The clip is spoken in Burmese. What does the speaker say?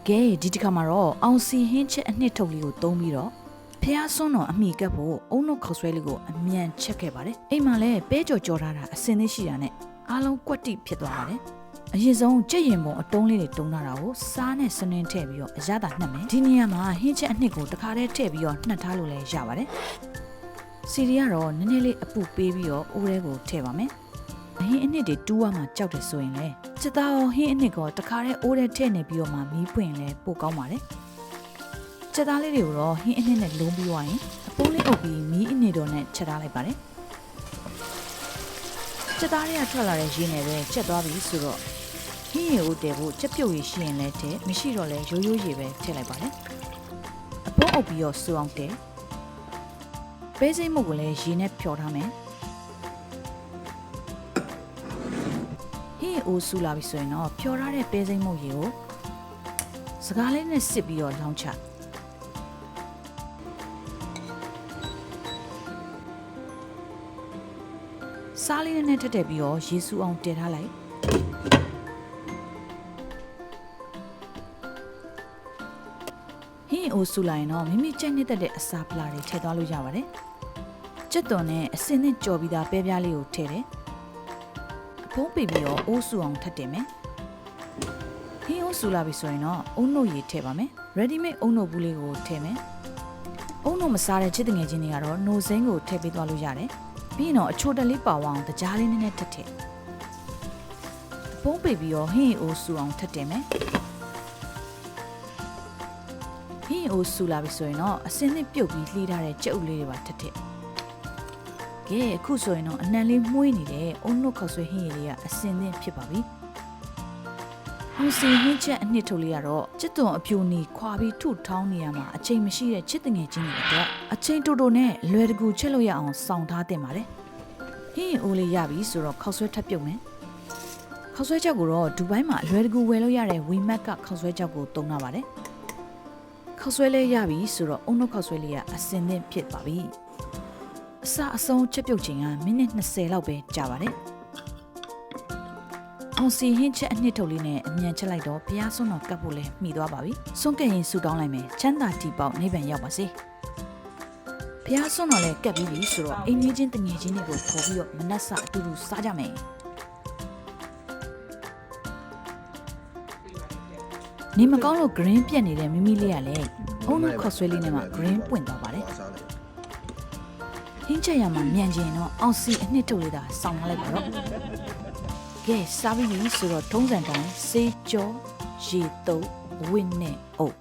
ကဲဒီတစ်ခါမှာတော့အောင်စီဟင်းချက်အနှစ်ထုတ်လေးကိုသုံးပြီးတော့ဖះဆွန်းတော်အမိကပ်ဖို့အုံနှုတ်ခေါက်ဆွဲလေးကိုအမြန်ချက်ခဲ့ပါတယ်အိမ်မှာလည်းပဲကြော်ကြော်ထားတာအစင်လေးရှိတာနဲ့အားလုံးကွက်တိဖြစ်သွားပါတယ်အရင်ဆုံးကြက်ရင်ပုံအတုံးလေးတွေတုံးထားတာကိုစားနဲ့စနင်းထည့်ပြီးတော့အရသာနှက်မယ်ဒီနေရာမှာဟင်းချက်အနှစ်ကိုတစ်ခါတည်းထည့်ပြီးတော့နှက်ထားလို့လည်းရပါတယ်စီရီကတော့နည်းနည်းလေးအပူပေးပြီးတော့အိုးထဲကိုထည့်ပါမယ်ဟင်းအနှစ်တွေတူးရမှာကြောက်တယ်ဆိုရင်လည်းစစ်သားရောဟင်းအနှစ်ကိုတစ်ခါတည်းအိုးထဲထည့်နေပြီးတော့မှမီးပွင့်လဲပိုကောင်းပါတယ်ချက်သားလေးတွေကိုတော့ဟင်းအနှစ်နဲ့လုံးပြီးသွားရင်အပိုးလေးအုပ်ပြီးမီးအနှစ်တော်နဲ့ချက်ထားလိုက်ပါတယ်ချက်သားတွေကထွက်လာတဲ့ရင်းနဲ့ပဲချက်သွားပြီဆိုတော့ဟင်းရည်ကိုတည်ဖို့ချက်ပြုတ်ရည်ရှိရင်လည်းတည်မရှိတော့လဲရိုးရိုးရည်ပဲထည့်လိုက်ပါတယ်အပိုးအုပ်ပြီးတော့စူအောင်တည်ပဲစိမ့်မှုကိုလည်းရည်နဲ့ဖြော်ထားမယ်အိုးဆူလာပြီဆိုရင်တော့ဖြော်ထားတဲ့ပဲစိမ့်မှုရေကိုစကားလေးနဲ့စစ်ပြီးတော့လောင်းချစားလေးနဲ့ထက်ထည့်ပြီးတော့ရေစူအောင်တည်ထားလိုက်ဟင်းအိုးဆူလာရင်တော့မိမိကြိုက်နေတဲ့အစာပလာတွေထည့်သွားလို့ရပါတယ်ကြက်သွန်နဲ့အစင်းနဲ့ကြော်ပြီးသားပဲပြားလေးကိုထည့်တယ်ဖုံးပေးပြီးတော့အိုးဆူအောင်ထပ်တင်မယ်ဟင်းအိုးဆူလာပြီဆိုရင်တော့အုံနှုတ်ရည်ထည့်ပါမယ် ready made အုံနှုတ်ဘူးလေးကိုထည့်မယ်အုံနှုတ်မစားတဲ့ချစ်တငယ်ချင်းတွေကတော့နိုစိမ်းကိုထည့်ပေးသွားလို့ရတယ်ပြီးရင်တော့အချိုတက်လေးပါဝအောင်တကြားလေးနည်းနည်းထပ်ထည့်ဖုံးပေးပြီးတော့ဟင်းအိုးဆူအောင်ထပ်တင်မယ်ဟင်းအိုးဆူလာပြီဆိုရင်တော့အစင်းနဲ့ပြုတ်ပြီးလှီးထားတဲ့ကြက်ဥလေးတွေပါထပ်ထည့်ကဲအခုဆိုရင်တော့အနှံလေးမှုေးနေတဲ့အုံနှုတ်ခေါက်ဆွဲဟင်းရည်တွေကအစင်သင့်ဖြစ်ပါပြီ။ဟိုစီဟင်းချက်အနှစ်ထုတ်လေးကတော့ချစ်သွန်အပြူနီခွာပြီးထုထောင်းနေရမှာအချိန်မရှိတဲ့ချစ်တငယ်ချင်းတွေအတွက်အချိန်တိုတိုနဲ့လွယ်တကူချက်လို့ရအောင်စောင့်ထားတင်ပါတယ်။ဟင်းအိုးလေးရပြီဆိုတော့ခေါက်ဆွဲထပ်ပြုတ်မယ်။ခေါက်ဆွဲချက်ကိုတော့ဒူဘိုင်းမှာအလွယ်တကူဝယ်လို့ရတဲ့ဝီမက်ကခေါက်ဆွဲချက်ကိုသုံးထားပါတယ်။ခေါက်ဆွဲလေးရပြီဆိုတော့အုံနှုတ်ခေါက်ဆွဲလေးကအစင်သင့်ဖြစ်ပါပြီ။အစအဆုံးချက်ပြုတ်ချိန်ကမိနစ်20လောက်ပဲကြာပါတယ်။အောင်စီဟင်းချက်အနှစ်ထုတ်လေးနဲ့အမြန်ချက်လိုက်တော့ဘုရားဆွမ်းတော်ကပ်ဖို့လဲမှီသွားပါပြီ။ဆွမ်းကပ်ရင်ဆူတောင်းလိုက်မယ်။ချမ်းသာတီပေါက်နိဗ္ဗာန်ရောက်ပါစေ။ဘုရားဆွမ်းတော်လည်းကပ်ပြီးပြီဆိုတော့အိမ်ကြီးချင်းတငယ်ချင်းတွေကိုခေါ်ပြီးတော့မနက်စာအတူတူစားကြမယ်။နေမကောင်းလို့ green ပြက်နေတဲ့မိမိလေးကလည်းအုံနှုတ်ခေါက်ဆွဲလေးနဲ့မှ green ပွင့်သွားပါတယ်။ဟင်းချက်ရမှာမြန်ကျင်တော့အောင်စီအနှစ်ထုတ်လေးသာစောင်းထားလိုက်ပါတော့ကဲစားပြီးပြီဆိုတော့ထုံးစံတိုင်းစေးကြောရေတုပ်ဝင်းနဲ့အုပ်